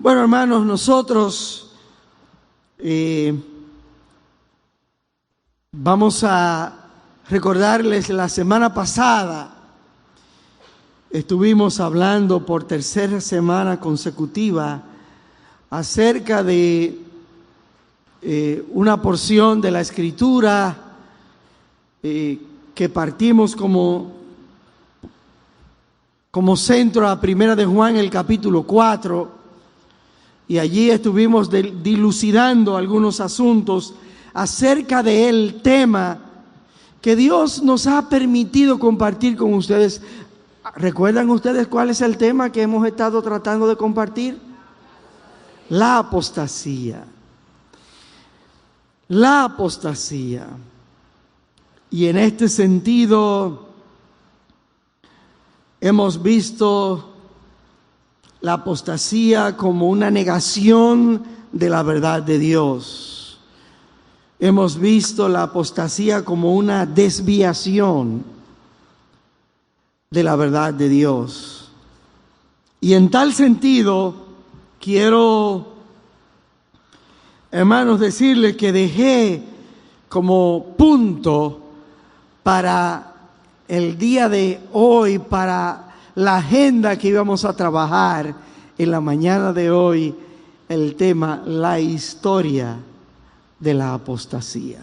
Bueno, hermanos, nosotros vamos a recordarles la semana pasada. Estuvimos hablando por tercera semana consecutiva acerca de una porción de la Escritura que partimos como centro a Primera de Juan, el capítulo 4, y allí estuvimos dilucidando algunos asuntos acerca del tema que Dios nos ha permitido compartir con ustedes. ¿Recuerdan ustedes cuál es el tema que hemos estado tratando de compartir? La apostasía. La apostasía. Y en este sentido hemos visto la apostasía como una negación de la verdad de Dios. Hemos visto la apostasía como una desviación de la verdad de Dios. Y en tal sentido, quiero, hermanos, decirles que dejé como punto para el día de hoy, para la agenda que íbamos a trabajar en la mañana de hoy, el tema, la historia de la apostasía.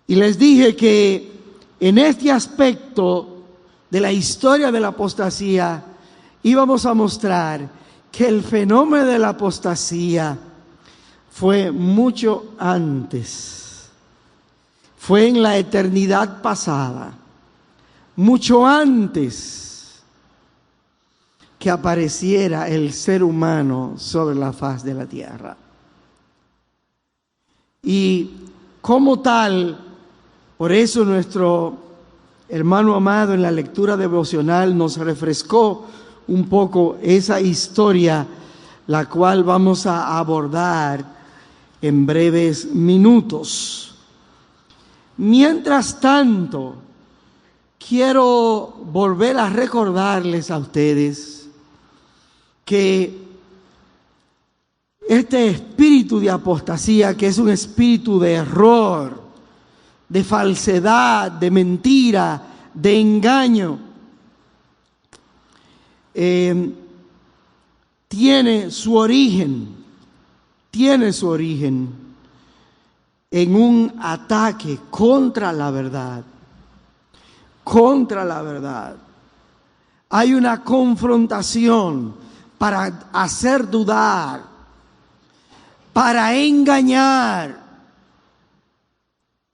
Y les dije que en este aspecto de la historia de la apostasía íbamos a mostrar que el fenómeno de la apostasía fue mucho antes, fue en la eternidad pasada, mucho antes que apareciera el ser humano sobre la faz de la tierra. Y como tal, por eso nuestro hermano amado en la lectura devocional nos refrescó un poco esa historia, la cual vamos a abordar en breves minutos. Mientras tanto, quiero volver a recordarles a ustedes que este espíritu de apostasía, que es un espíritu de error, de falsedad, de mentira, de engaño, tiene su origen en un ataque contra la verdad. Contra la verdad. Hay una confrontación para hacer dudar, para engañar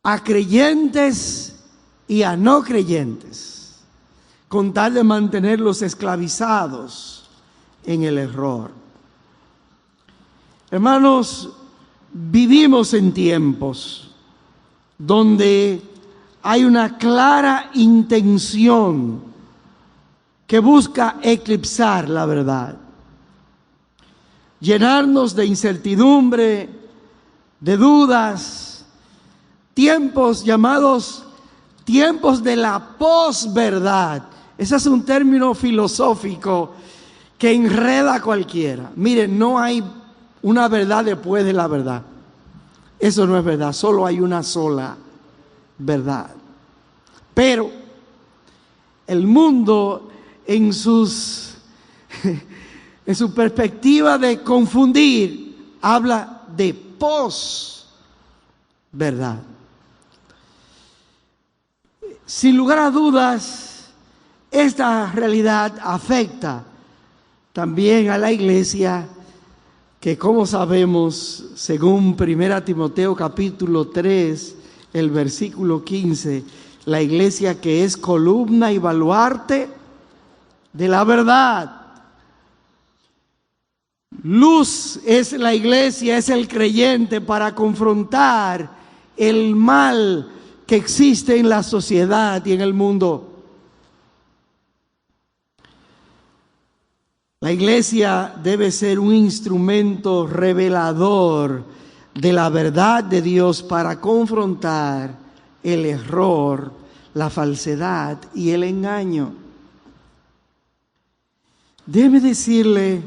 a creyentes y a no creyentes, con tal de mantenerlos esclavizados en el error. Hermanos, vivimos en tiempos donde hay una clara intención que busca eclipsar la verdad, llenarnos de incertidumbre, de dudas, tiempos llamados tiempos de la posverdad. Ese es un término filosófico que enreda a cualquiera. Miren, no hay una verdad después de la verdad. Eso no es verdad, solo hay una sola verdad. Pero el mundo en su perspectiva de confundir, habla de posverdad. Sin lugar a dudas, esta realidad afecta también a la iglesia, que como sabemos, según 1 Timoteo capítulo 3, el versículo 15, la iglesia que es columna y baluarte de la verdad. Luz es la iglesia, es el creyente para confrontar el mal que existe en la sociedad y en el mundo. La iglesia debe ser un instrumento revelador de la verdad de Dios para confrontar el error, la falsedad y el engaño. Déjeme decirle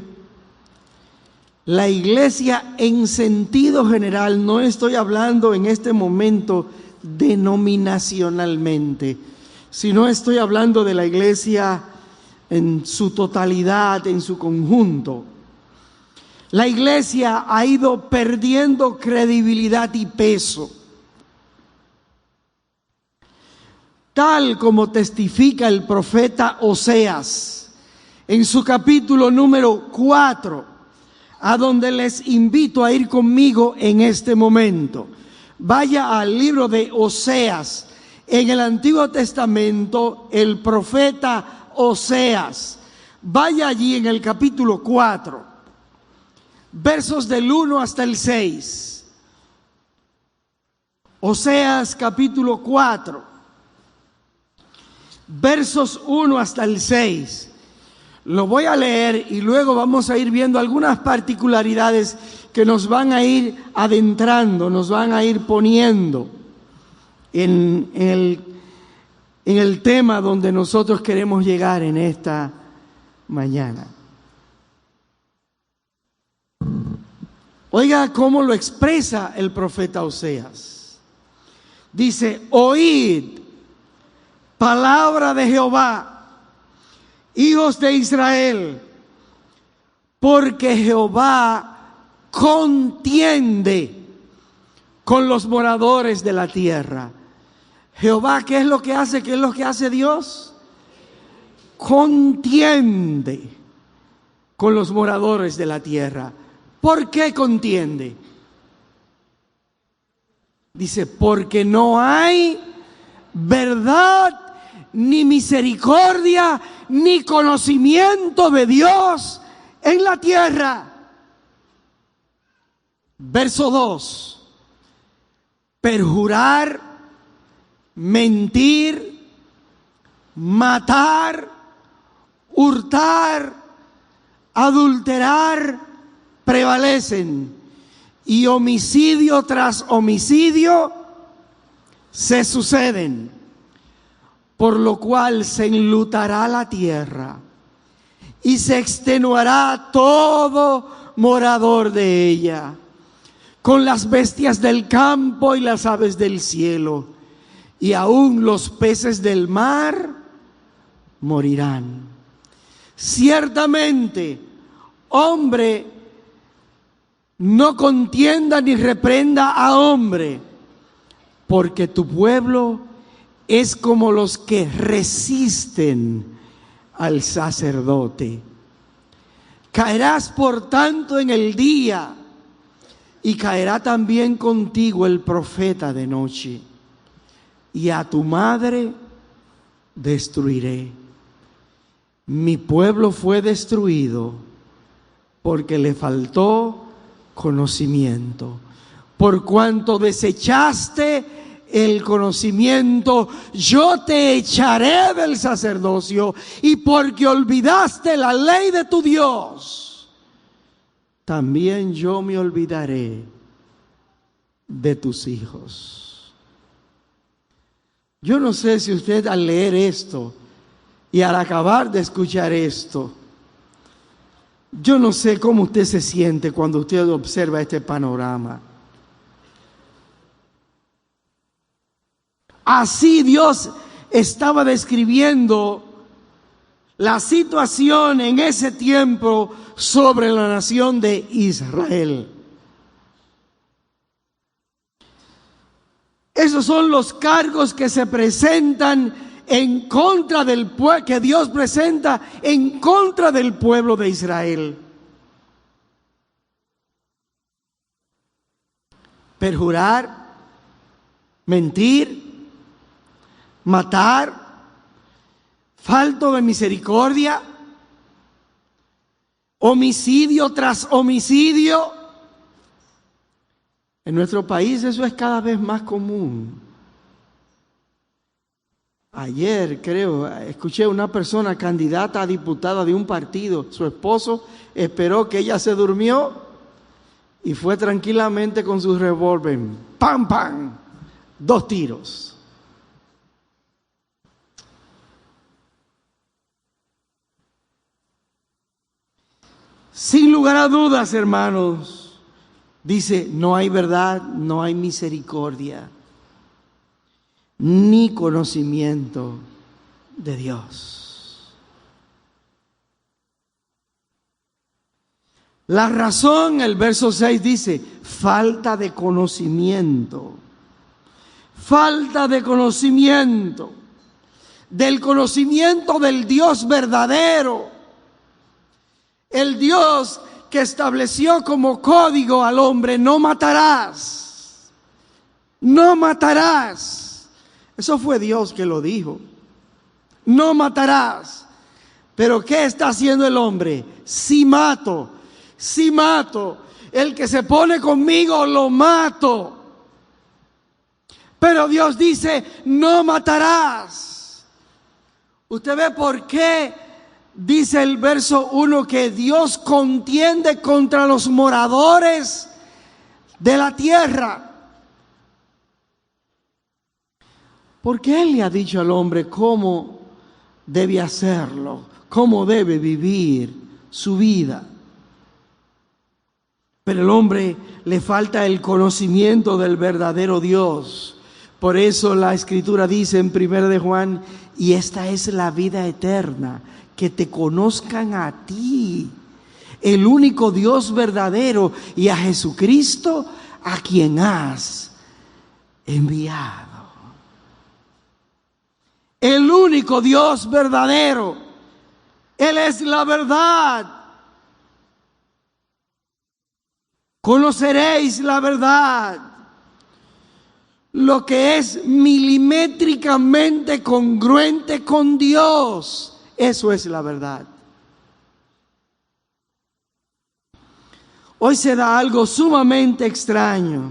La iglesia en sentido general, no estoy hablando en este momento denominacionalmente, sino estoy hablando de la iglesia en su totalidad, en su conjunto. La iglesia ha ido perdiendo credibilidad y peso, tal como testifica el profeta Oseas en su capítulo número 4, a donde les invito a ir conmigo en este momento. Vaya al libro de Oseas. En el Antiguo Testamento, el profeta Oseas. Vaya allí en el capítulo 4, versos del 1 hasta el 6. Oseas capítulo 4, versos 1 hasta el 6. Lo voy a leer y luego vamos a ir viendo algunas particularidades que nos van a ir adentrando, nos van a ir poniendo en el tema donde nosotros queremos llegar en esta mañana. Oiga cómo lo expresa el profeta Oseas. Dice: oíd palabra de Jehová, hijos de Israel, porque Jehová contiende con los moradores de la tierra. Jehová, ¿qué es lo que hace? ¿Qué es lo que hace Dios? Contiende con los moradores de la tierra. ¿Por qué contiende? Dice, porque no hay verdad, ni misericordia, ni conocimiento de Dios en la tierra. Verso 2. Perjurar, mentir, matar, hurtar, adulterar, prevalecen, y homicidio tras homicidio se suceden, por lo cual se enlutará la tierra y se extenuará todo morador de ella, con las bestias del campo y las aves del cielo, y aún los peces del mar morirán. Ciertamente, hombre no contienda ni reprenda a hombre, porque tu pueblo es como los que resisten al sacerdote. Caerás por tanto en el día, y caerá también contigo el profeta de noche, y a tu madre destruiré. Mi pueblo fue destruido porque le faltó conocimiento. Por cuanto desechaste el conocimiento, yo te echaré del sacerdocio, y porque olvidaste la ley de tu Dios, también yo me olvidaré de tus hijos. Yo no sé si usted al leer esto y al acabar de escuchar esto, yo no sé cómo usted se siente cuando usted observa este panorama. Así Dios estaba describiendo la situación en ese tiempo sobre la nación de Israel. Esos son los cargos que se presentan en contra del pueblo, que Dios presenta en contra del pueblo de Israel. Perjurar, mentir, matar, falto de misericordia, homicidio tras homicidio. En nuestro país eso es cada vez más común. Ayer, creo, escuché a una persona candidata a diputada de un partido. Su esposo esperó que ella se durmió y fue tranquilamente con su revólver. ¡Pam, pam! 2 tiros. Sin lugar a dudas, hermanos, dice, no hay verdad, no hay misericordia, ni conocimiento de Dios. La razón, el verso 6 dice, falta de conocimiento. Falta de conocimiento. Del conocimiento del Dios verdadero. El Dios que estableció como código al hombre, no matarás. No matarás. Eso fue Dios que lo dijo. No matarás. Pero ¿qué está haciendo el hombre? Sí mato. Sí mato. El que se pone conmigo lo mato. Pero Dios dice, no matarás. ¿Usted ve por qué dice el verso 1 que Dios contiende contra los moradores de la tierra? Porque Él le ha dicho al hombre cómo debe hacerlo, cómo debe vivir su vida. Pero el hombre le falta el conocimiento del verdadero Dios. Por eso la Escritura dice en 1 de Juan, y esta es la vida eterna, que te conozcan a ti, el único Dios verdadero, y a Jesucristo, a quien has enviado. El único Dios verdadero, Él es la verdad. Conoceréis la verdad. Lo que es milimétricamente congruente con Dios, eso es la verdad. Hoy se da algo sumamente extraño.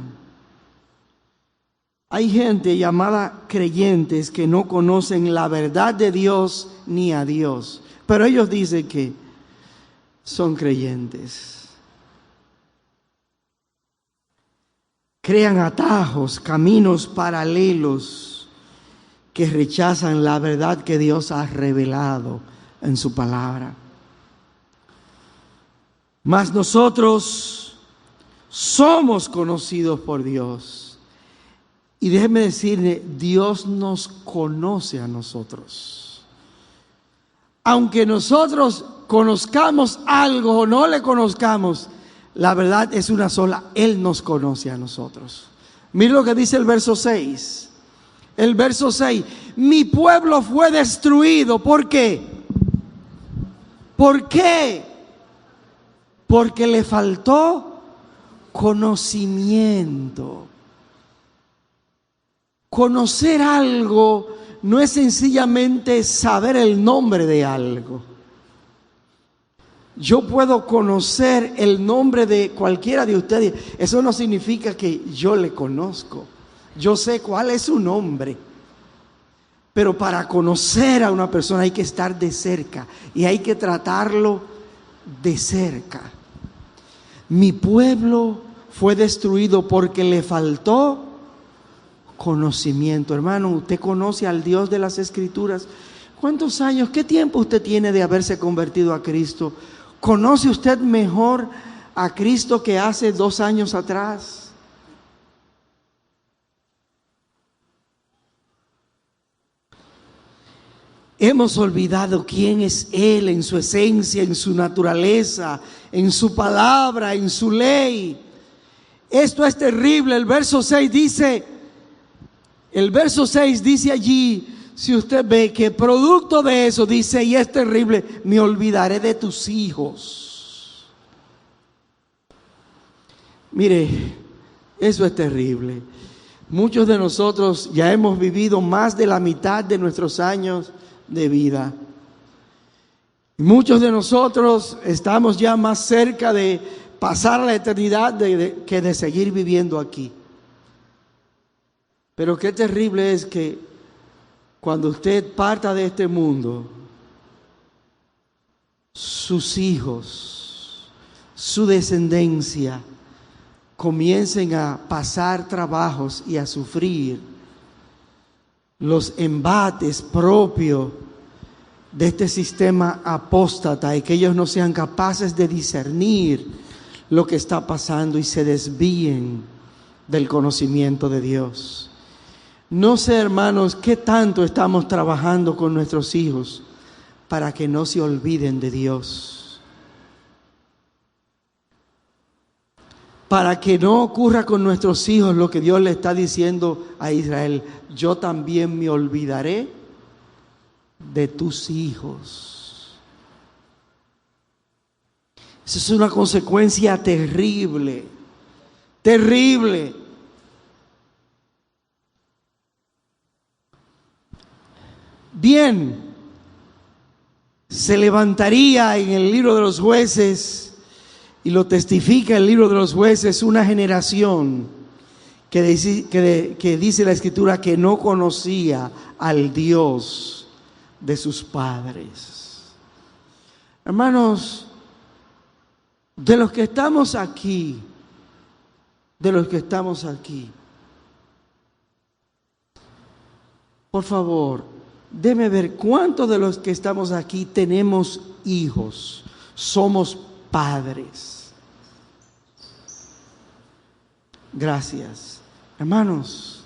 Hay gente llamada creyentes que no conocen la verdad de Dios ni a Dios, pero ellos dicen que son creyentes. Crean atajos, caminos paralelos que rechazan la verdad que Dios ha revelado en su palabra. Mas nosotros somos conocidos por Dios. Y déjeme decirle, Dios nos conoce a nosotros. Aunque nosotros conozcamos algo o no le conozcamos, la verdad es una sola, Él nos conoce a nosotros. Mire lo que dice el verso 6. El verso 6, mi pueblo fue destruido. ¿Por qué? ¿Por qué? Porque le faltó conocimiento. Conocer algo no es sencillamente saber el nombre de algo. Yo puedo conocer el nombre de cualquiera de ustedes. Eso no significa que yo le conozco. Yo sé cuál es su nombre. Pero para conocer a una persona hay que estar de cerca y hay que tratarlo de cerca. Mi pueblo fue destruido porque le faltó conocimiento. Hermano, ¿usted conoce al Dios de las Escrituras? ¿Cuántos años, qué tiempo usted tiene de haberse convertido a Cristo? ¿Conoce usted mejor a Cristo que hace 2 años atrás? Hemos olvidado quién es Él en su esencia, en su naturaleza, en su palabra, en su ley. Esto es terrible. El verso 6 dice allí, si usted ve que producto de eso dice, y es terrible, me olvidaré de tus hijos. Mire, eso es terrible. Muchos de nosotros ya hemos vivido más de la mitad de nuestros años de vida. Muchos de nosotros estamos ya más cerca de pasar la eternidad que de seguir viviendo aquí. Pero qué terrible es que cuando usted parta de este mundo, sus hijos, su descendencia, comiencen a pasar trabajos y a sufrir los embates propios de este sistema apóstata y que ellos no sean capaces de discernir lo que está pasando y se desvíen del conocimiento de Dios. No sé, hermanos, qué tanto estamos trabajando con nuestros hijos para que no se olviden de Dios. Para que no ocurra con nuestros hijos lo que Dios le está diciendo a Israel: yo también me olvidaré de tus hijos. Esa es una consecuencia terrible, terrible. Bien, se levantaría en el libro de los Jueces, y lo testifica el libro de los Jueces, una generación que dice la Escritura que no conocía al Dios de sus padres. Hermanos, de los que estamos aquí, por favor, déme ver cuántos de los que estamos aquí tenemos hijos, somos padres. Gracias. Hermanos,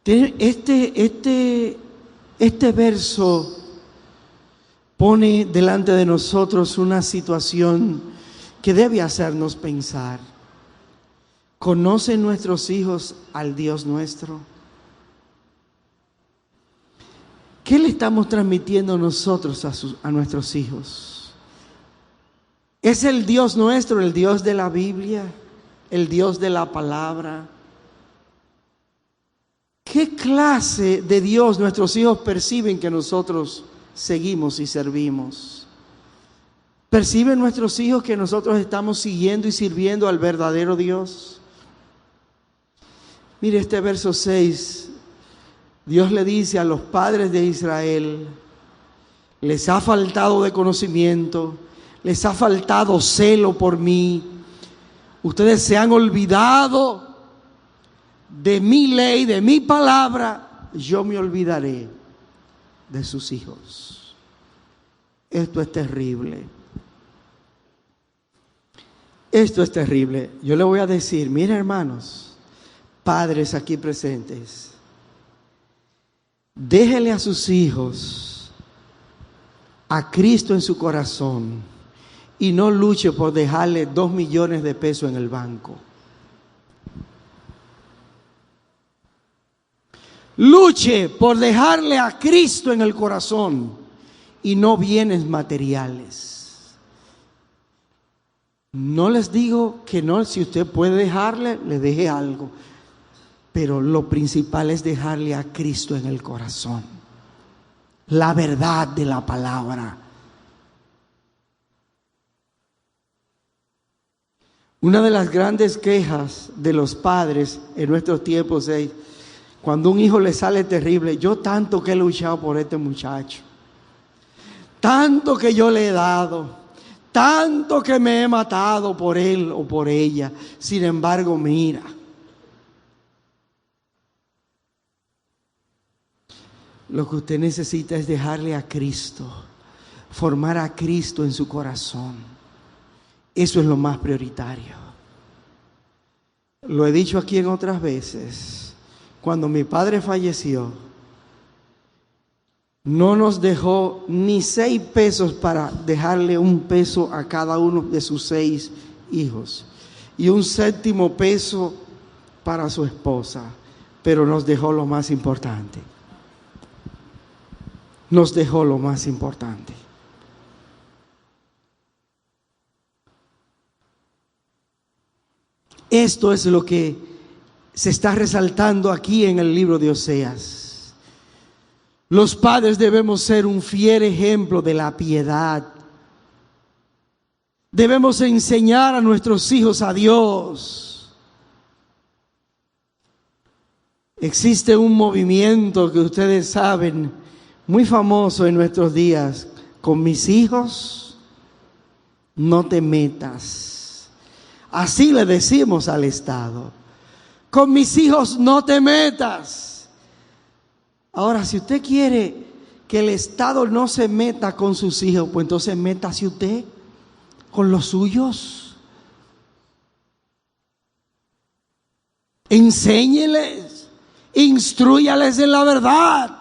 este verso pone delante de nosotros una situación que debe hacernos pensar. ¿Conocen nuestros hijos al Dios nuestro? ¿Qué le estamos transmitiendo nosotros a nuestros hijos? ¿Es el Dios nuestro el Dios de la Biblia? ¿El Dios de la palabra? ¿Qué clase de Dios nuestros hijos perciben que nosotros seguimos y servimos? ¿Perciben nuestros hijos que nosotros estamos siguiendo y sirviendo al verdadero Dios? Mire este verso 6. Dios le dice a los padres de Israel: les ha faltado de conocimiento, les ha faltado celo por mí. Ustedes se han olvidado de mi ley, de mi palabra. Yo me olvidaré de sus hijos. Esto es terrible. Esto es terrible. Yo le voy a decir, miren, hermanos, padres aquí presentes, déjele a sus hijos a Cristo en su corazón y no luche por dejarle 2 millones de pesos en el banco. Luche por dejarle a Cristo en el corazón y no bienes materiales. No les digo que no, si usted puede dejarle, le deje algo. Pero lo principal es dejarle a Cristo en el corazón. La verdad de la palabra. Una de las grandes quejas de los padres en nuestros tiempos es cuando un hijo le sale terrible: yo tanto que he luchado por este muchacho, tanto que yo le he dado, tanto que me he matado por él o por ella. Sin embargo, mira. Lo que usted necesita es dejarle a Cristo, formar a Cristo en su corazón. Eso es lo más prioritario. Lo he dicho aquí en otras veces. Cuando mi padre falleció, no nos dejó ni 6 pesos para dejarle 1 peso a cada uno de sus 6 hijos y 1 séptimo peso para su esposa, pero nos dejó lo más importante. Nos dejó lo más importante. Esto es lo que se está resaltando aquí en el libro de Oseas. Los padres debemos ser un fiel ejemplo de la piedad. Debemos enseñar a nuestros hijos a Dios. Existe un movimiento que ustedes saben, muy famoso en nuestros días: con mis hijos no te metas. Así le decimos al Estado: con mis hijos no te metas. Ahora, si usted quiere que el Estado no se meta con sus hijos, pues entonces métase usted con los suyos. Enséñeles, instrúyales en la verdad,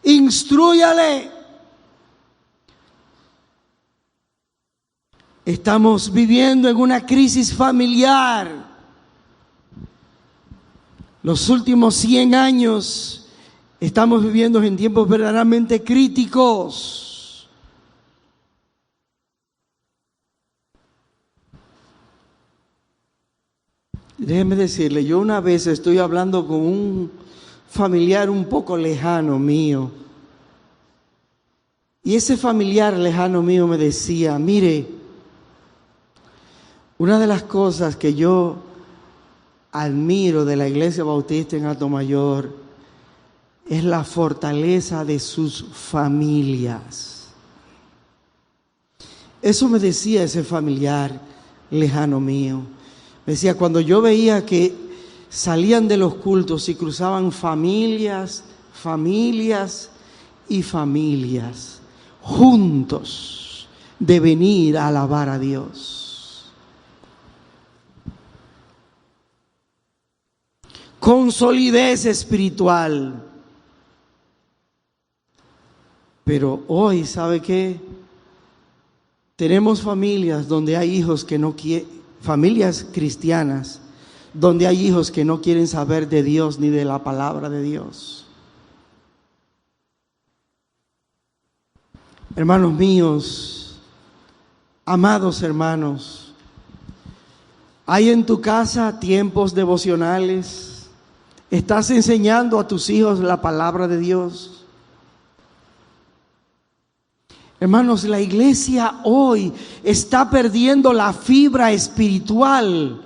instrúyale. Estamos viviendo en una crisis familiar. Los últimos 100 años estamos viviendo en tiempos verdaderamente críticos. Déjeme decirle, yo una vez estoy hablando con un familiar un poco lejano mío. Y ese familiar lejano mío me decía, mire, una de las cosas que yo admiro de la Iglesia Bautista en Atomayor es la fortaleza de sus familias. Eso me decía ese familiar lejano mío. Me decía, cuando yo veía que salían de los cultos y cruzaban familias, y familias juntos de venir a alabar a Dios. Con solidez espiritual. Pero hoy, ¿sabe qué? Tenemos familias donde hay hijos que no quieren, familias cristianas, donde hay hijos que no quieren saber de Dios ni de la palabra de Dios. Hermanos míos, amados hermanos, ¿hay en tu casa tiempos devocionales? ¿Estás enseñando a tus hijos la palabra de Dios? Hermanos, la iglesia hoy está perdiendo la fibra espiritual.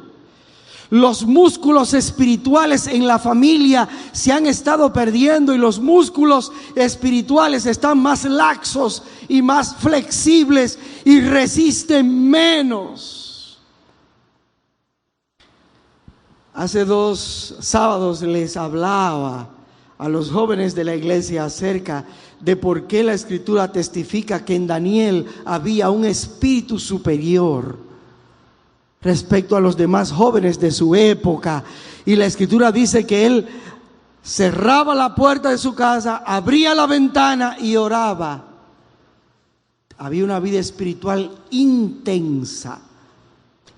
Los músculos espirituales en la familia se han estado perdiendo y los músculos espirituales están más laxos y más flexibles y resisten menos. Hace 2 sábados les hablaba a los jóvenes de la iglesia acerca de por qué la Escritura testifica que en Daniel había un espíritu superior respecto a los demás jóvenes de su época. Y la Escritura dice que él cerraba la puerta de su casa, abría la ventana y oraba. Había una vida espiritual intensa,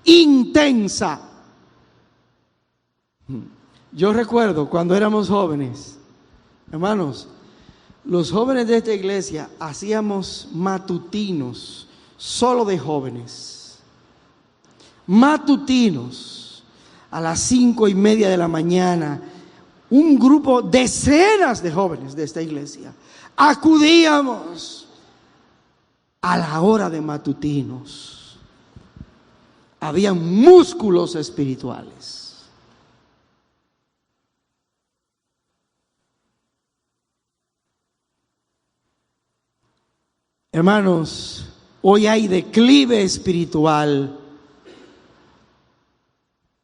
intensa. Yo recuerdo cuando éramos jóvenes, hermanos, los jóvenes de esta iglesia hacíamos matutinos, solo de jóvenes. Matutinos, a las 5:30 de la mañana, un grupo, decenas de jóvenes de esta iglesia, acudíamos a la hora de matutinos. Había músculos espirituales. Hermanos, hoy hay declive espiritual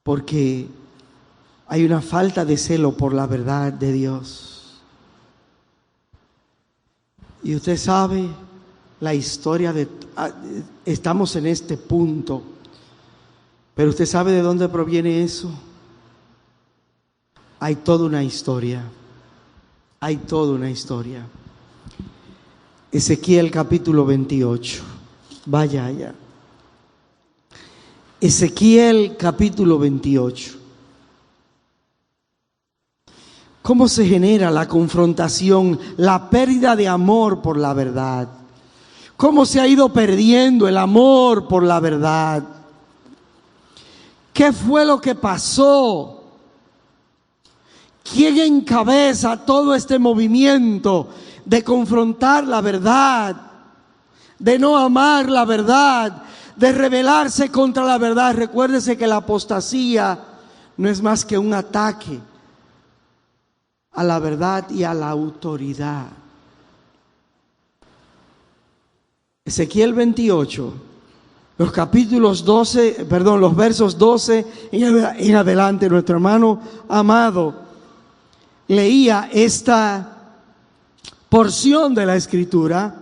porque hay una falta de celo por la verdad de Dios. Y usted sabe la historia estamos en este punto, pero usted sabe de dónde proviene eso. Hay toda una historia, hay toda una historia. Ezequiel capítulo 28, vaya allá. Ezequiel capítulo 28. ¿Cómo se genera la confrontación, la pérdida de amor por la verdad? ¿Cómo se ha ido perdiendo el amor por la verdad? ¿Qué fue lo que pasó? ¿Quién encabeza todo este movimiento de confrontar la verdad, de no amar la verdad, de rebelarse contra la verdad? Recuérdese que la apostasía no es más que un ataque a la verdad y a la autoridad. Ezequiel 28, los versos 12 en adelante, nuestro hermano amado leía esta porción de la Escritura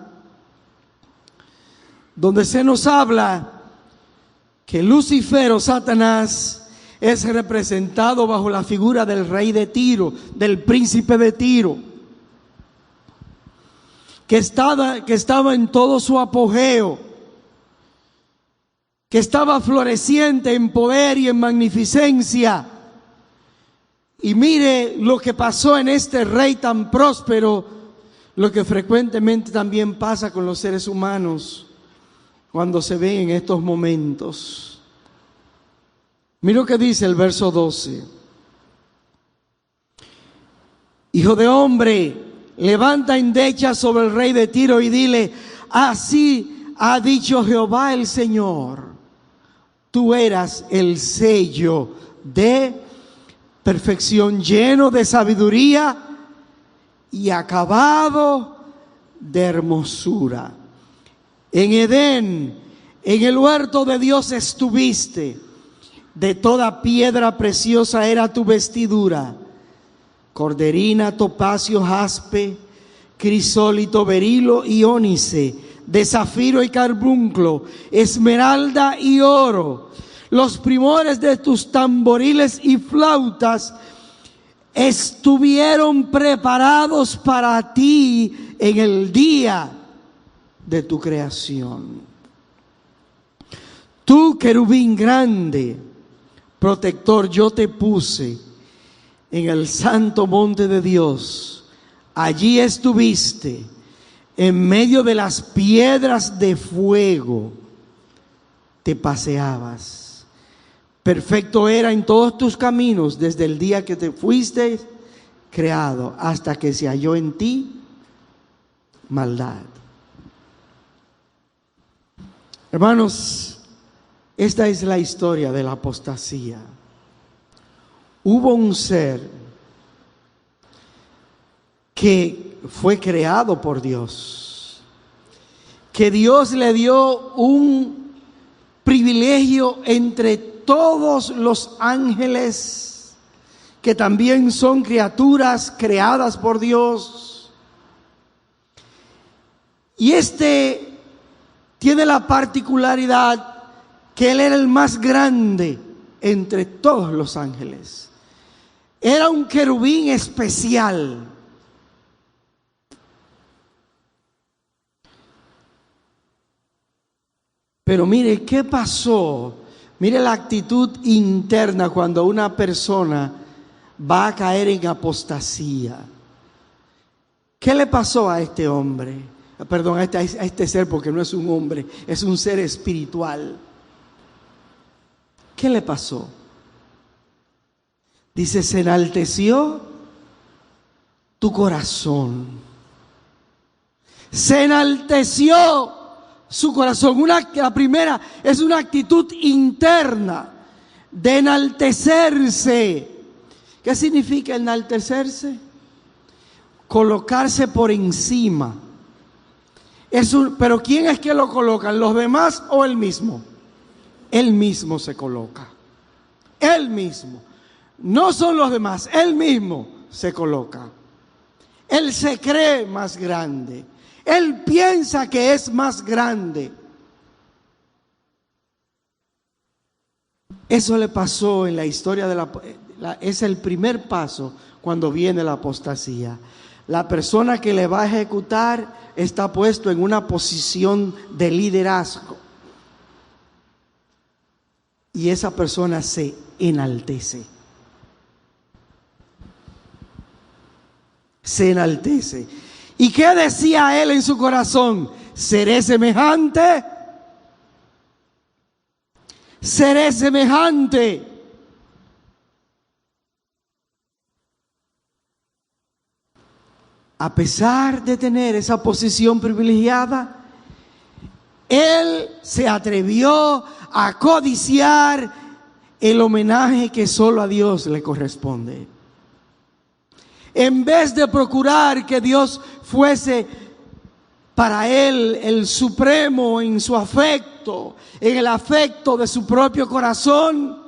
donde se nos habla que Lucifer o Satanás es representado bajo la figura del rey de Tiro, del príncipe de Tiro, que estaba en todo su apogeo, que estaba floreciente en poder y en magnificencia. Y mire lo que pasó en este rey tan próspero, lo que frecuentemente también pasa con los seres humanos cuando se ven en estos momentos. Mira lo que dice el verso 12. Hijo de hombre, levanta endecha sobre el rey de Tiro y dile: así ha dicho Jehová el Señor, tú eras el sello de perfección, lleno de sabiduría y acabado de hermosura. En Edén, en el huerto de Dios estuviste, de toda piedra preciosa era tu vestidura, corderina, topacio, jaspe, crisólito, berilo y ónice, de zafiro y carbunclo, esmeralda y oro. Los primores de tus tamboriles y flautas estuvieron preparados para ti en el día de tu creación. Tú, querubín grande, protector, yo te puse en el santo monte de Dios. Allí estuviste en medio de las piedras de fuego, te paseabas. Perfecto era en todos tus caminos desde el día que te fuiste creado hasta que se halló en ti maldad. Hermanos, esta es la historia de la apostasía. Hubo un ser que fue creado por Dios, que Dios le dio un privilegio entre todos los ángeles, que también son criaturas creadas por Dios. Y este tiene la particularidad que él era el más grande entre todos los ángeles. Era un querubín especial. Pero mire, ¿qué pasó? Mire la actitud interna cuando una persona va a caer en apostasía. ¿Qué le pasó a este hombre? Perdón, a este ser, porque no es un hombre, es un ser espiritual. ¿Qué le pasó? Dice, se enalteció tu corazón. Se enalteció su corazón. La primera es una actitud interna de enaltecerse. ¿Qué significa enaltecerse? Colocarse por encima. Pero ¿quién es que lo colocan? ¿Los demás o él mismo? Él mismo se coloca. Él mismo. No son los demás, él mismo se coloca. Él se cree más grande. Él piensa que es más grande. Eso le pasó en la historia es el primer paso cuando viene la apostasía. La persona que le va a ejecutar está puesto en una posición de liderazgo. Y esa persona se enaltece. Se enaltece. ¿Y qué decía él en su corazón? ¿Seré semejante? ¿Seré semejante? A pesar de tener esa posición privilegiada, él se atrevió a codiciar el homenaje que solo a Dios le corresponde. En vez de procurar que Dios fuese para él el supremo en su afecto, en el afecto de su propio corazón,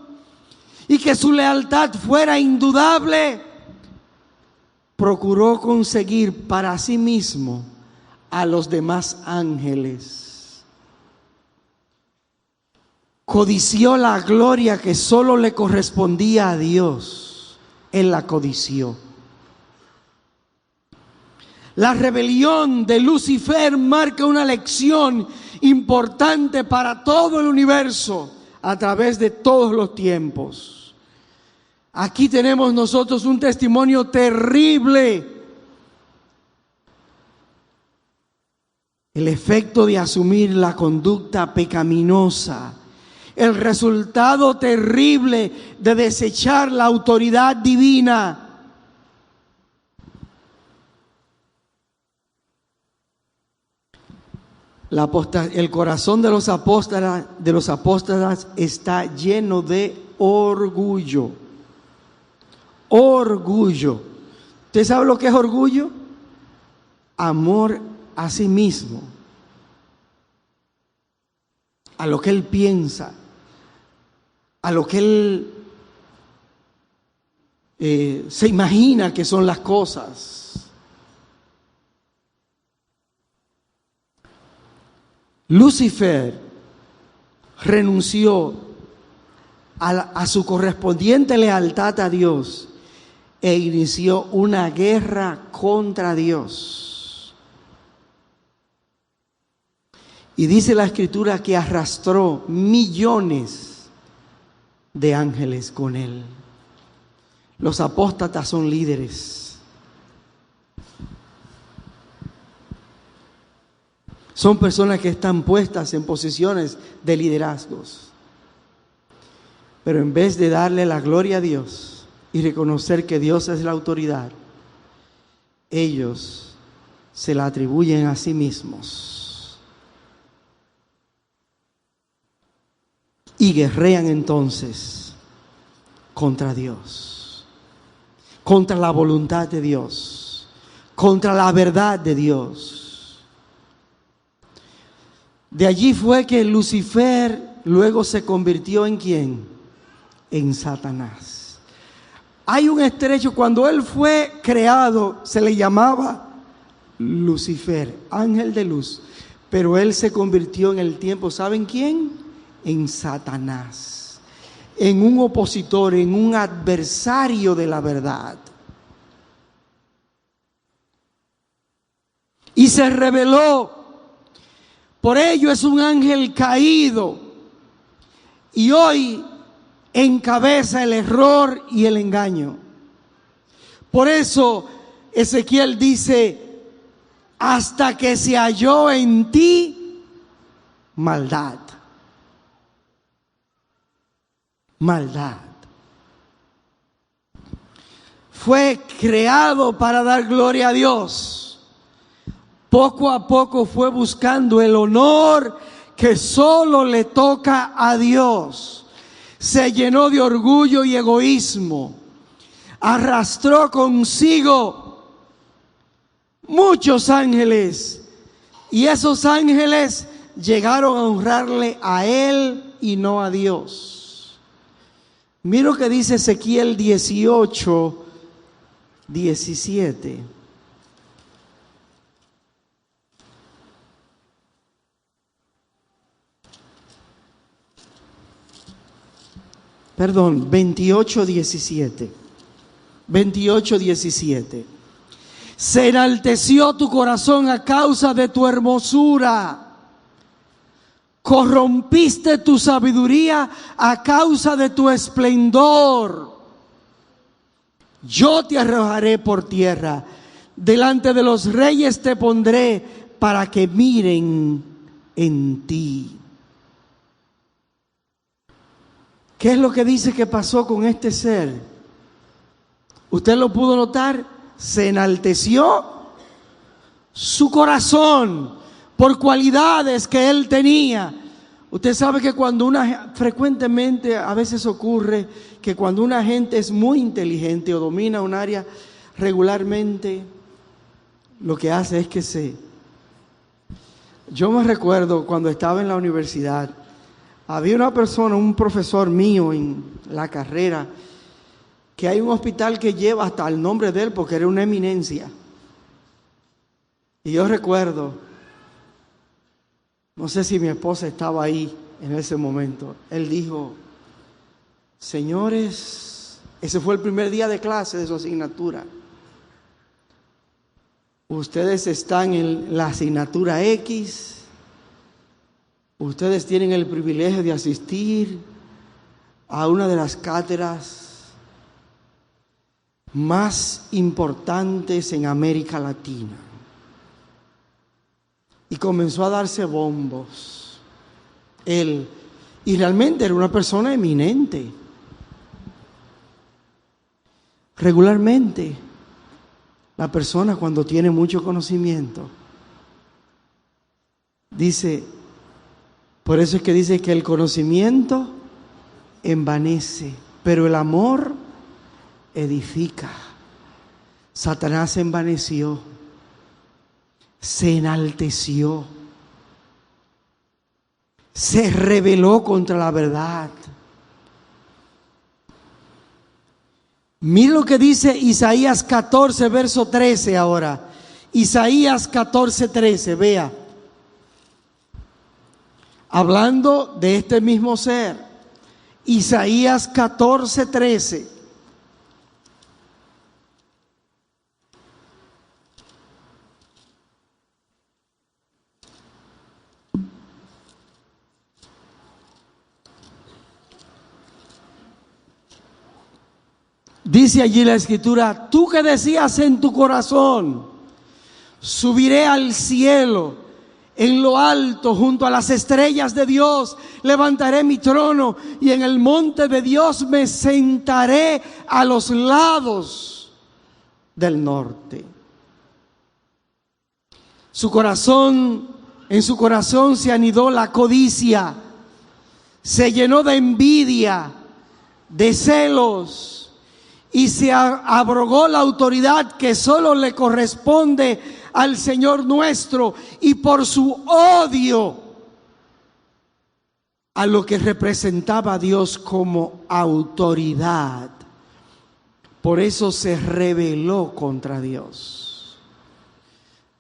y que su lealtad fuera indudable, procuró conseguir para sí mismo a los demás ángeles. Codició la gloria que solo le correspondía a Dios. Él la codició. La rebelión de Lucifer marca una lección importante para todo el universo a través de todos los tiempos. Aquí tenemos nosotros un testimonio terrible. El efecto de asumir la conducta pecaminosa. El resultado terrible de desechar la autoridad divina. El corazón de los apóstatas está lleno de orgullo. Orgullo. ¿Usted sabe lo que es orgullo? Amor a sí mismo, a lo que él piensa, a lo que él se imagina que son las cosas. Lucifer renunció a su correspondiente lealtad a Dios e inició una guerra contra Dios. Y dice la Escritura que arrastró millones de ángeles con él. Los apóstatas son líderes. Son personas que están puestas en posiciones de liderazgos. Pero en vez de darle la gloria a Dios y reconocer que Dios es la autoridad, ellos se la atribuyen a sí mismos. Y guerrean entonces contra Dios, contra la voluntad de Dios, contra la verdad de Dios. De allí fue que Lucifer luego se convirtió en ¿quién? En Satanás. Hay un estrecho, cuando él fue creado se le llamaba Lucifer, ángel de luz, pero él se convirtió en el tiempo, ¿saben quién? En Satanás, en un opositor, en un adversario de la verdad. Y se rebeló. Por ello es un ángel caído y hoy encabeza el error y el engaño. Por eso Ezequiel dice, hasta que se halló en ti maldad. Maldad. Fue creado para dar gloria a Dios. Poco a poco fue buscando el honor que solo le toca a Dios. Se llenó de orgullo y egoísmo. Arrastró consigo muchos ángeles. Y esos ángeles llegaron a honrarle a él y no a Dios. Mira lo que dice Ezequiel 18, 17. Perdón, 28, 17. 28, 17. Se enalteció tu corazón a causa de tu hermosura. Corrompiste tu sabiduría a causa de tu esplendor. Yo te arrojaré por tierra. Delante de los reyes te pondré para que miren en ti. ¿Qué es lo que dice que pasó con este ser? ¿Usted lo pudo notar? Se enalteció su corazón por cualidades que él tenía. Usted sabe que frecuentemente a veces ocurre que cuando una gente es muy inteligente o domina un área regularmente, lo que hace es que Yo me recuerdo cuando estaba en la universidad, había una persona, un profesor mío en la carrera, que hay un hospital que lleva hasta el nombre de él porque era una eminencia. Y yo recuerdo, no sé si mi esposa estaba ahí en ese momento, él dijo: señores, ese fue el primer día de clase de su asignatura. Ustedes están en la asignatura X, ustedes tienen el privilegio de asistir a una de las cátedras más importantes en América Latina. Y comenzó a darse bombos. Él, y realmente era una persona eminente. Regularmente, la persona cuando tiene mucho conocimiento, dice, por eso es que dice que el conocimiento envanece, pero el amor edifica. Satanás se envaneció, se enalteció, se rebeló contra la verdad. Mira lo que dice Isaías 14, verso 13 ahora. Isaías 14, 13, vea. Hablando de este mismo ser. Isaías 14, 13. Dice allí la Escritura: tú que decías en tu corazón, subiré al cielo, en lo alto, junto a las estrellas de Dios, levantaré mi trono, y en el monte de Dios me sentaré a los lados del norte. En su corazón se anidó la codicia, se llenó de envidia, de celos, y se abrogó la autoridad que solo le corresponde al Señor nuestro, y por su odio a lo que representaba a Dios como autoridad, por eso se rebeló contra Dios.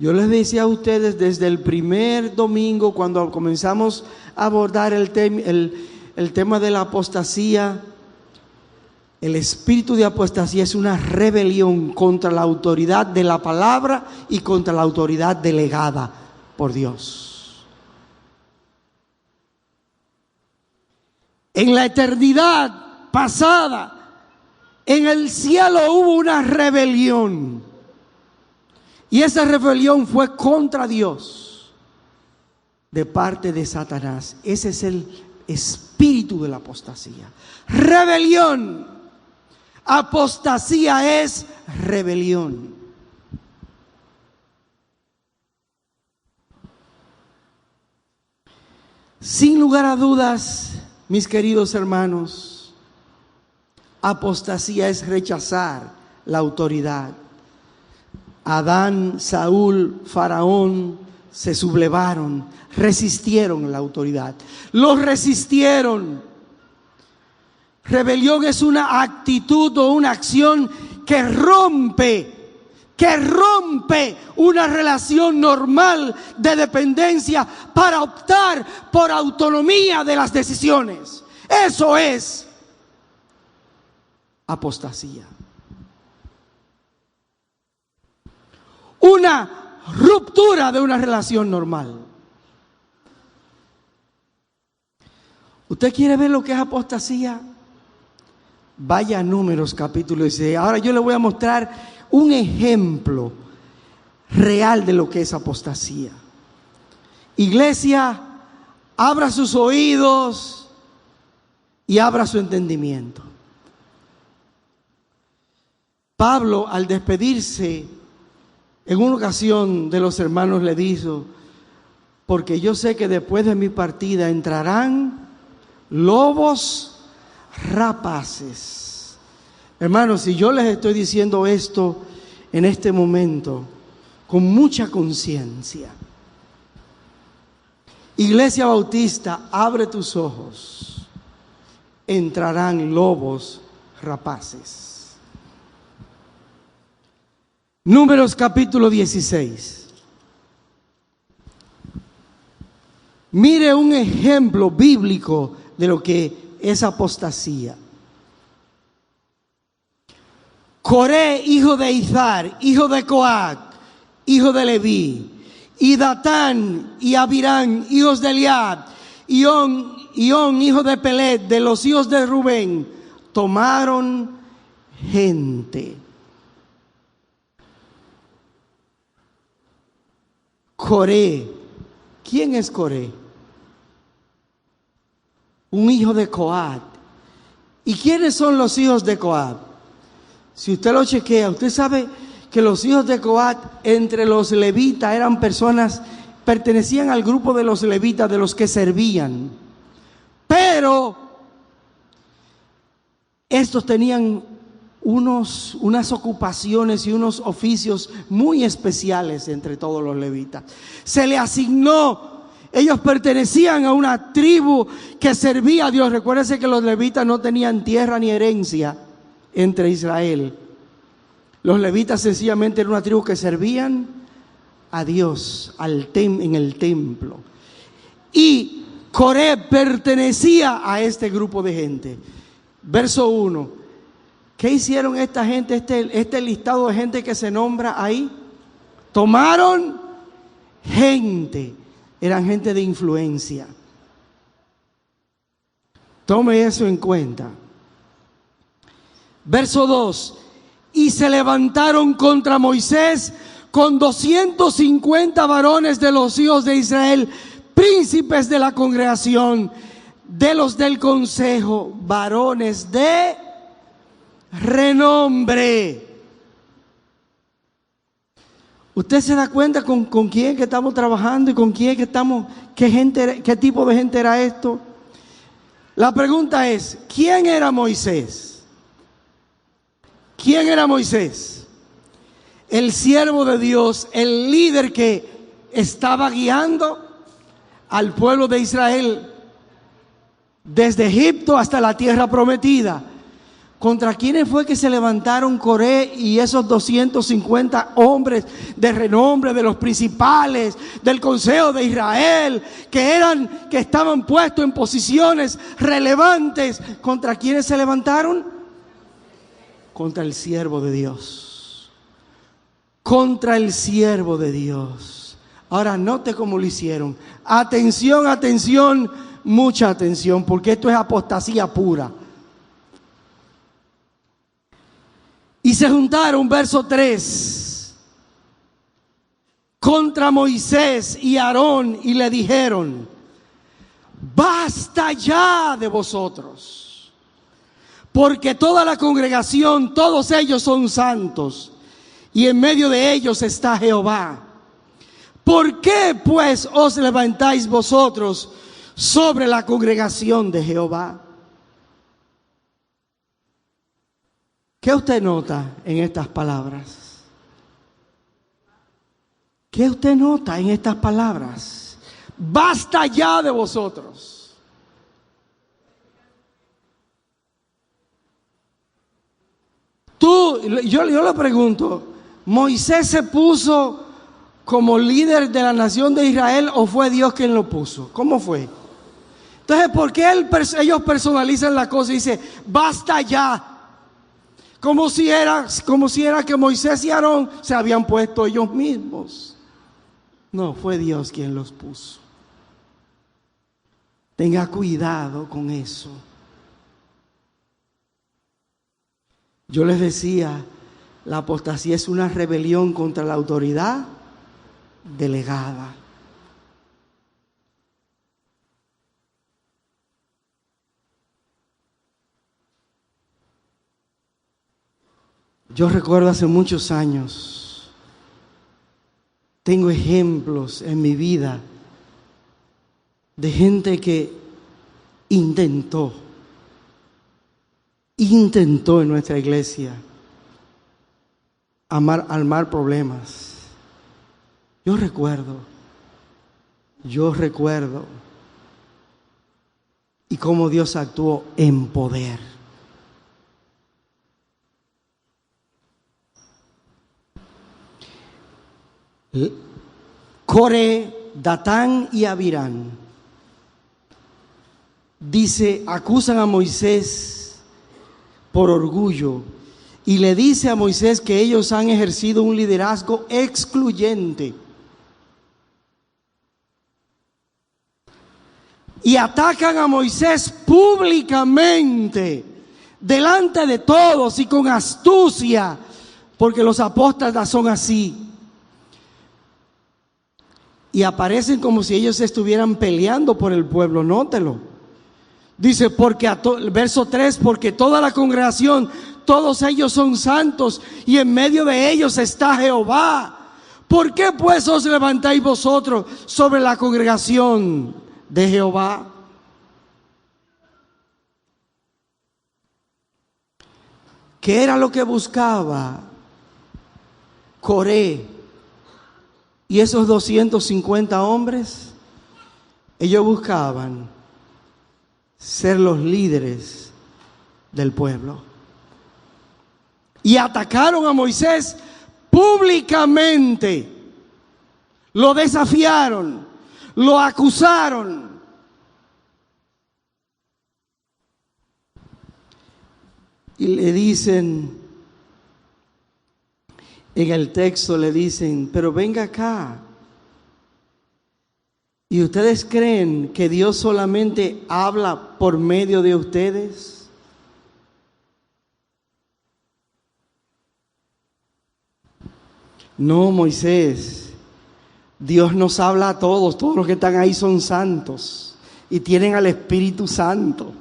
Yo les decía a ustedes desde el primer domingo, cuando comenzamos a abordar el tema de la apostasía, el espíritu de apostasía es una rebelión contra la autoridad de la palabra y contra la autoridad delegada por Dios. En la eternidad pasada, en el cielo hubo una rebelión. Y esa rebelión fue contra Dios de parte de Satanás. Ese es el espíritu de la apostasía. Rebelión. Apostasía es rebelión. Sin lugar a dudas, mis queridos hermanos, apostasía es rechazar la autoridad. Adán, Saúl, Faraón se sublevaron, resistieron la autoridad. Los resistieron. Rebelión es una actitud o una acción que rompe una relación normal de dependencia para optar por autonomía de las decisiones. Eso es apostasía. Una ruptura de una relación normal. ¿Usted quiere ver lo que es apostasía? Vaya a Números capítulo 16. Ahora yo le voy a mostrar un ejemplo real de lo que es apostasía. Iglesia, abra sus oídos y abra su entendimiento. Pablo, al despedirse en una ocasión de los hermanos, le dijo: porque yo sé que después de mi partida entrarán lobos rapaces. Hermanos, si yo les estoy diciendo esto en este momento con mucha conciencia, Iglesia Bautista, abre tus ojos, entrarán lobos rapaces. Números capítulo 16. Mire un ejemplo bíblico de lo que es apostasía. Coré, hijo de Izar, hijo de Coat, hijo de Leví, y Datán y Abirán, hijos de Eliab, Ión, hijo de Pelet, de los hijos de Rubén, tomaron gente. Coré. ¿Quién es Coré? Un hijo de Coat. ¿Y quiénes son los hijos de Coat? Si usted lo chequea, usted sabe que los hijos de Coat entre los levitas eran personas, pertenecían al grupo de los levitas, de los que servían. Pero estos tenían unas ocupaciones y unos oficios muy especiales entre todos los levitas. Se le asignó, ellos pertenecían a una tribu que servía a Dios. Recuérdense que los levitas no tenían tierra ni herencia entre Israel. Los levitas sencillamente eran una tribu que servían a Dios en el templo. Y Coré pertenecía a este grupo de gente. Verso 1. ¿Qué hicieron esta gente, este listado de gente que se nombra ahí? Tomaron gente. Eran gente de influencia. Tome eso en cuenta. Verso 2. Y se levantaron contra Moisés con 250 varones de los hijos de Israel, príncipes de la congregación, de los del consejo, varones de renombre. ¿Usted se da cuenta con quién que estamos trabajando y con quién que estamos, qué tipo de gente era esto? La pregunta es, ¿quién era Moisés? ¿Quién era Moisés? El siervo de Dios, el líder que estaba guiando al pueblo de Israel desde Egipto hasta la tierra prometida. ¿Contra quiénes fue que se levantaron Coré y esos 250 hombres de renombre, de los principales, del consejo de Israel, que estaban puestos en posiciones relevantes? ¿Contra quiénes se levantaron? Contra el siervo de Dios. Contra el siervo de Dios. Ahora note cómo lo hicieron. Atención, atención, mucha atención, porque esto es apostasía pura. Y se juntaron, verso 3, contra Moisés y Aarón y le dijeron: basta ya de vosotros, porque toda la congregación, todos ellos son santos, y en medio de ellos está Jehová. ¿Por qué pues os levantáis vosotros sobre la congregación de Jehová? ¿Qué usted nota en estas palabras? ¿Qué usted nota en estas palabras? Basta ya de vosotros. Yo le pregunto, ¿Moisés se puso como líder de la nación de Israel o fue Dios quien lo puso? ¿Cómo fue? Entonces, ¿por qué ellos personalizan la cosa y dicen, basta ya? Como si era que Moisés y Aarón se habían puesto ellos mismos. No, fue Dios quien los puso. Tenga cuidado con eso. Yo les decía, la apostasía es una rebelión contra la autoridad delegada. Yo recuerdo hace muchos años, tengo ejemplos en mi vida de gente que intentó en nuestra iglesia armar problemas. Yo recuerdo y cómo Dios actuó en poder. Coré, Datán y Abirán, dice, acusan a Moisés por orgullo y le dice a Moisés que ellos han ejercido un liderazgo excluyente. Y atacan a Moisés públicamente, delante de todos y con astucia, porque los apóstatas son así. Y aparecen como si ellos estuvieran peleando por el pueblo, nótelo. Dice, verso 3, porque toda la congregación, todos ellos son santos y en medio de ellos está Jehová. ¿Por qué pues os levantáis vosotros sobre la congregación de Jehová? ¿Qué era lo que buscaba Coré y esos 250 hombres? Ellos buscaban ser los líderes del pueblo. Y atacaron a Moisés públicamente. Lo desafiaron, lo acusaron. Y le dicen, en el texto le dicen, pero venga acá. ¿Y ustedes creen que Dios solamente habla por medio de ustedes? No, Moisés, Dios nos habla a todos los que están ahí son santos y tienen al Espíritu Santo.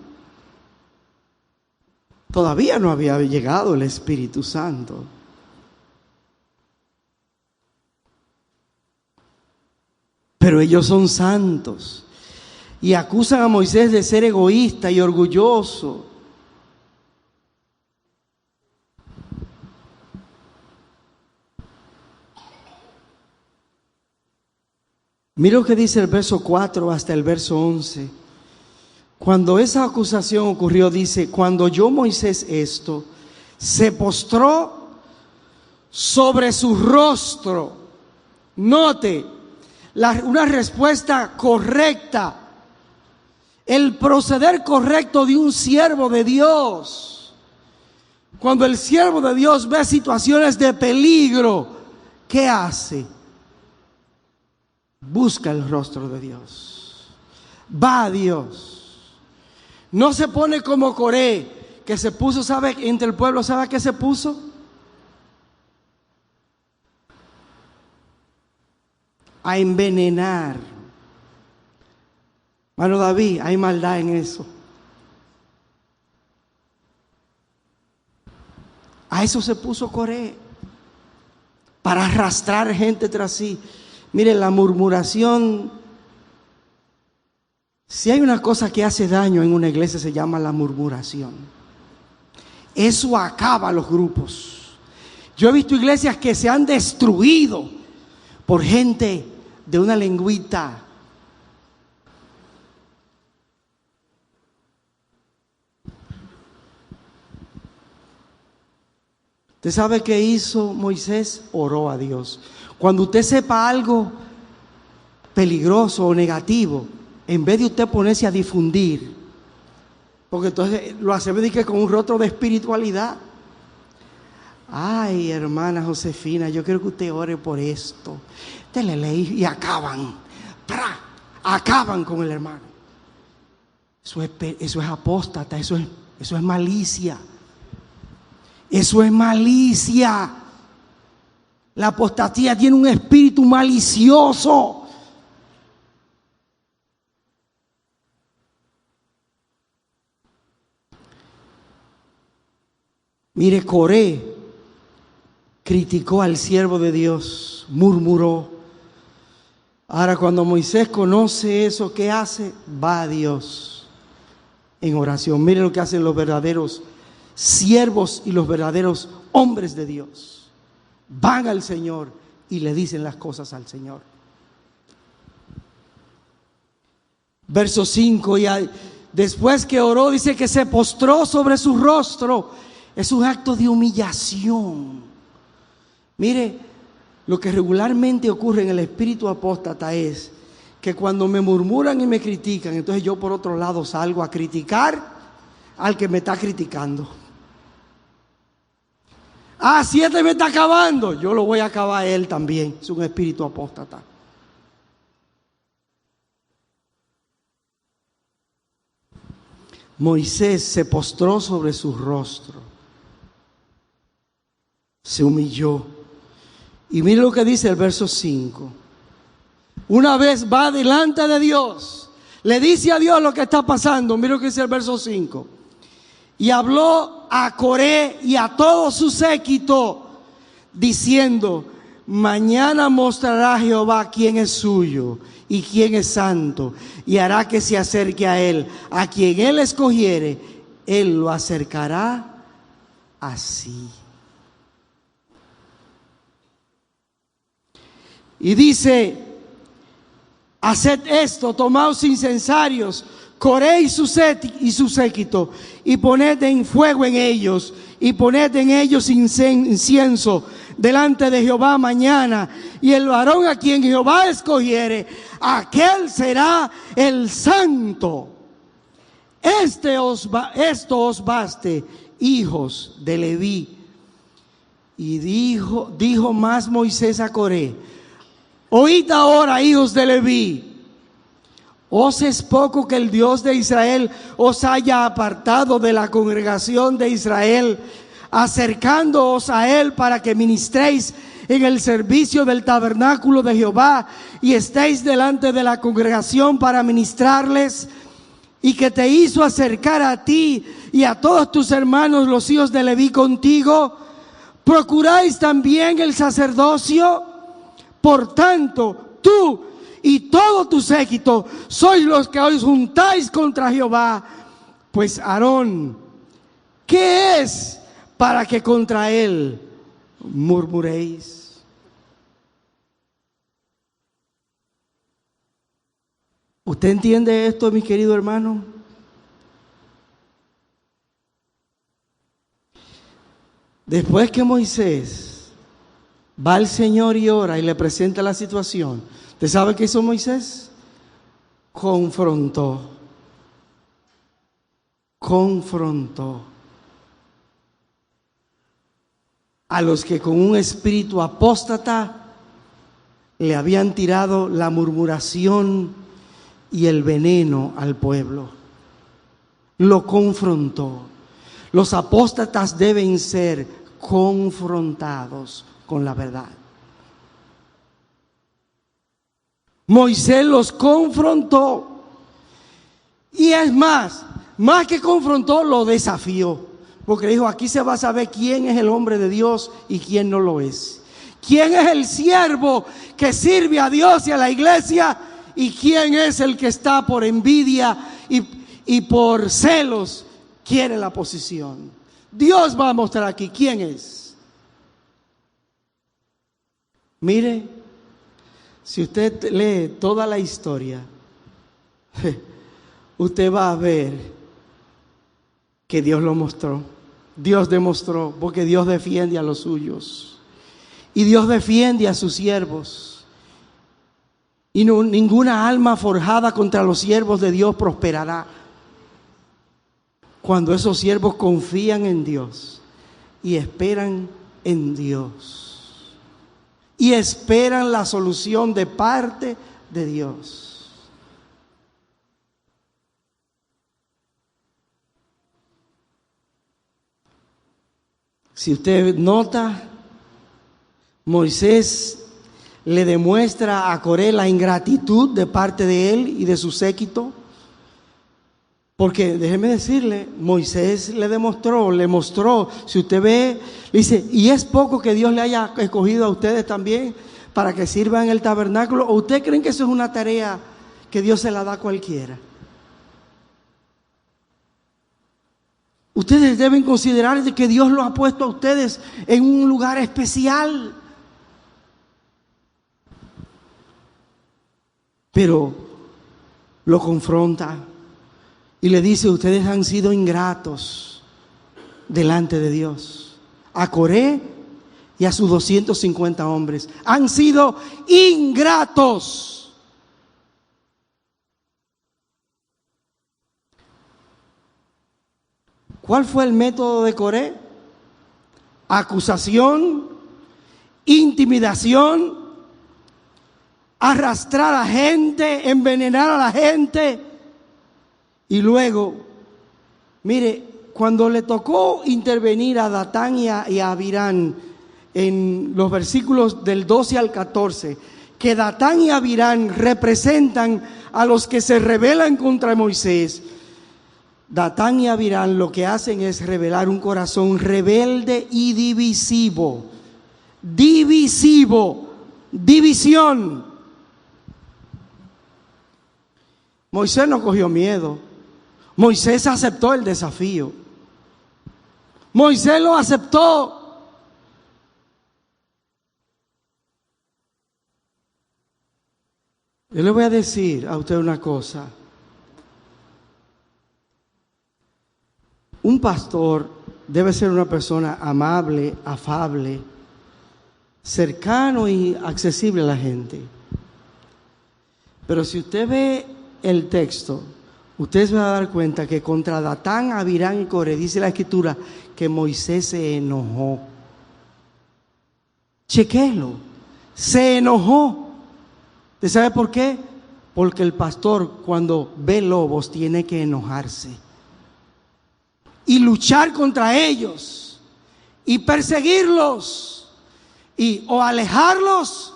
Todavía no había llegado el Espíritu Santo. Pero ellos son santos y acusan a Moisés de ser egoísta y orgulloso. Mira lo que dice el verso 4 hasta el verso 11. Cuando esa acusación ocurrió, dice, cuando oyó Moisés esto, se postró sobre su rostro. Note, una respuesta correcta, el proceder correcto de un siervo de Dios. Cuando el siervo de Dios ve situaciones de peligro, ¿qué hace? Busca el rostro de Dios, va a Dios. No se pone como Coré, que se puso, ¿sabe? Entre el pueblo, ¿sabe a qué se puso? A envenenar. Hermano David, hay maldad en eso. A eso se puso Coré, para arrastrar gente tras sí. Miren, la murmuración, si hay una cosa que hace daño en una iglesia, se llama la murmuración. Eso acaba los grupos. Yo he visto iglesias que se han destruido por gente de una lengüita. ¿Usted sabe qué hizo Moisés? Oró a Dios. Cuando usted sepa algo peligroso o negativo, en vez de usted ponerse a difundir, porque entonces lo hacemos con un rostro de espiritualidad. Ay, hermana Josefina, yo quiero que usted ore por esto. Usted le lee y acaban. Acaban con el hermano. Eso es apóstata, eso es malicia. Eso es malicia. La apostasía tiene un espíritu malicioso. Mire, Coré criticó al siervo de Dios, murmuró. Ahora, cuando Moisés conoce eso, ¿qué hace? Va a Dios en oración. Mire lo que hacen los verdaderos siervos y los verdaderos hombres de Dios. Van al Señor y le dicen las cosas al Señor. Verso 5, después que oró, dice que se postró sobre su rostro. Es un acto de humillación. Mire, Lo que regularmente ocurre en el espíritu apóstata es que cuando me murmuran y me critican, entonces yo por otro lado salgo a criticar al que me está criticando. Ah, si este me está acabando, yo lo voy a acabar a él también. Es un espíritu apóstata. Moisés se postró sobre su rostro, se humilló. Y mire lo que dice el verso 5. Una vez va delante de Dios, le dice a Dios lo que está pasando. Mire lo que dice el verso 5. Y habló a Coré y a todo su séquito, diciendo: mañana mostrará Jehová quién es suyo y quién es santo, y hará que se acerque a él. A quien él escogiere, él lo acercará así. Y dice: haced esto, tomaos incensarios, Coré y su séquito, y poned en fuego en ellos, y poned en ellos incienso delante de Jehová mañana, y el varón a quien Jehová escogiere, aquel será el santo. Esto os baste, hijos de Leví. Y dijo más Moisés a Coré: oíd ahora, hijos de Leví, ¿os es poco que el Dios de Israel os haya apartado de la congregación de Israel, acercándoos a él para que ministréis en el servicio del tabernáculo de Jehová y estéis delante de la congregación para ministrarles? Y que te hizo acercar a ti y a todos tus hermanos los hijos de Leví contigo. ¿Procuráis también el sacerdocio? Por tanto, tú y todo tu séquito sois los que os juntáis contra Jehová. Pues Aarón, ¿qué es para que contra él murmuréis? ¿Usted entiende esto, mi querido hermano? Después que Moisés va al Señor y ora y le presenta la situación, ¿usted sabe qué hizo Moisés? Confrontó a los que con un espíritu apóstata le habían tirado la murmuración y el veneno al pueblo. Lo confrontó. Los apóstatas deben ser confrontados con la verdad. Moisés los confrontó, y es más que confrontó, lo desafió, porque dijo: aquí se va a saber quién es el hombre de Dios y quién no lo es. ¿Quién es el siervo que sirve a Dios y a la iglesia? ¿Y quién es el que está por envidia y por celos quiere la posición? Dios va a mostrar aquí quién es. Mire, si usted lee toda la historia, usted va a ver que Dios lo mostró. Dios demostró, porque Dios defiende a los suyos. Y Dios defiende a sus siervos. Y ninguna alma forjada contra los siervos de Dios prosperará. Cuando esos siervos confían en Dios y esperan en Dios. Y esperan la solución de parte de Dios. Si usted nota, Moisés le demuestra a Coré la ingratitud de parte de él y de su séquito. Porque déjeme decirle, Moisés le mostró, si usted ve, le dice: ¿y es poco que Dios le haya escogido a ustedes también para que sirvan en el tabernáculo? ¿O ustedes creen que eso es una tarea que Dios se la da a cualquiera? Ustedes deben considerar que Dios los ha puesto a ustedes en un lugar especial. Pero lo confronta y le dice: ustedes han sido ingratos delante de Dios. A Coré y a sus 250 hombres. Han sido ingratos. ¿Cuál fue el método de Coré? Acusación, intimidación, arrastrar a la gente, envenenar a la gente. Y luego, mire, cuando le tocó intervenir a Datán y a Abirán en los versículos del 12 al 14, que Datán y Abirán representan a los que se rebelan contra Moisés, Datán y Abirán lo que hacen es revelar un corazón rebelde y divisivo. División. Moisés no cogió miedo. Moisés aceptó el desafío. Moisés lo aceptó. Yo le voy a decir a usted una cosa. Un pastor debe ser una persona amable, afable, cercano y accesible a la gente. Pero si usted ve el texto, usted se va a dar cuenta que contra Datán, Abirán y Coré dice la Escritura que Moisés se enojó. Chequélo, se enojó. ¿Usted sabe por qué? Porque el pastor cuando ve lobos tiene que enojarse y luchar contra ellos y perseguirlos y o alejarlos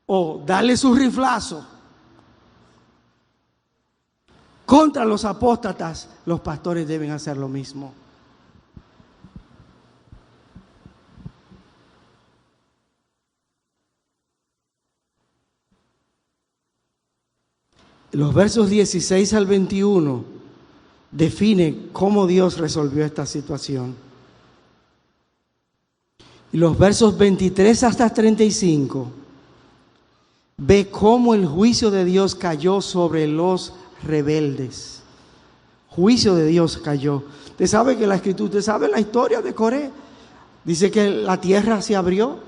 o darle su riflazo. Contra los apóstatas, los pastores deben hacer lo mismo. Los versos 16 al 21 define cómo Dios resolvió esta situación. Y los versos 23 hasta 35 ve cómo el juicio de Dios cayó sobre los rebeldes. Juicio de Dios cayó. Usted sabe que la Escritura, usted sabe la historia de Coré. Dice que la tierra se abrió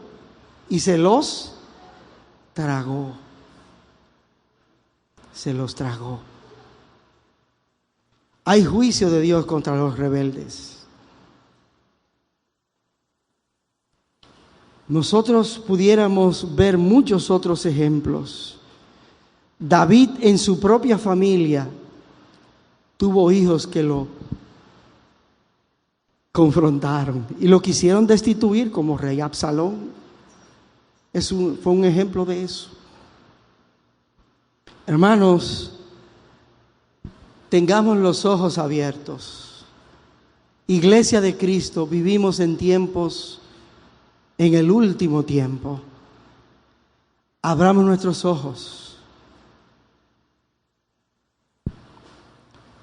y se los tragó. Se los tragó. Hay juicio de Dios contra los rebeldes. Nosotros pudiéramos ver muchos otros ejemplos. David en su propia familia tuvo hijos que lo confrontaron y lo quisieron destituir como rey. Absalón fue un ejemplo de eso. Hermanos, tengamos los ojos abiertos. Iglesia de Cristo, vivimos en tiempos, en el último tiempo. Abramos nuestros ojos,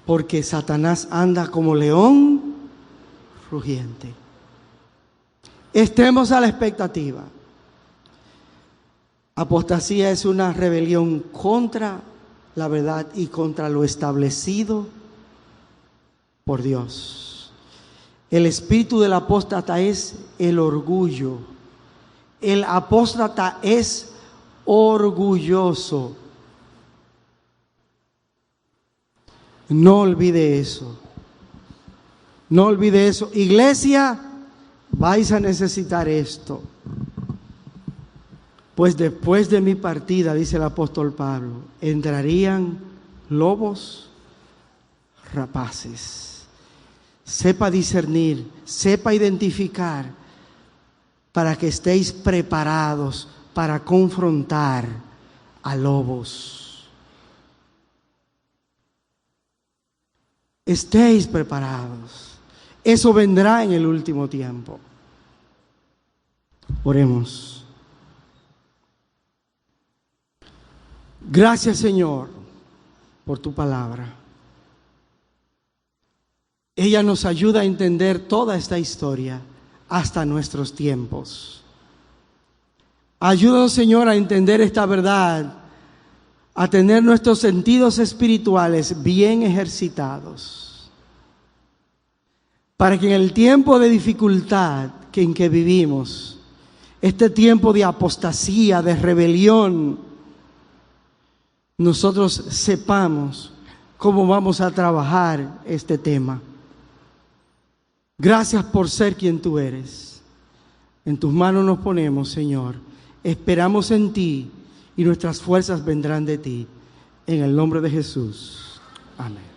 porque Satanás anda como león rugiente. Estemos a la expectativa. Apostasía es una rebelión contra la verdad y contra lo establecido por Dios. El espíritu del apóstata es el orgullo. El apóstata es orgulloso. No olvide eso. No olvide eso. Iglesia, vais a necesitar esto. Pues después de mi partida, dice el apóstol Pablo, entrarían lobos rapaces. Sepa discernir, sepa identificar, para que estéis preparados para confrontar a lobos. Estéis preparados. Eso vendrá en el último tiempo. Oremos. Gracias, Señor, por tu palabra. Ella nos ayuda a entender toda esta historia hasta nuestros tiempos. Ayúdanos, Señor, a entender esta verdad, a tener nuestros sentidos espirituales bien ejercitados, para que en el tiempo de dificultad en que vivimos, este tiempo de apostasía, de rebelión, nosotros sepamos cómo vamos a trabajar este tema. Gracias por ser quien tú eres. En tus manos nos ponemos, Señor. Esperamos en ti y nuestras fuerzas vendrán de ti. En el nombre de Jesús. Amén.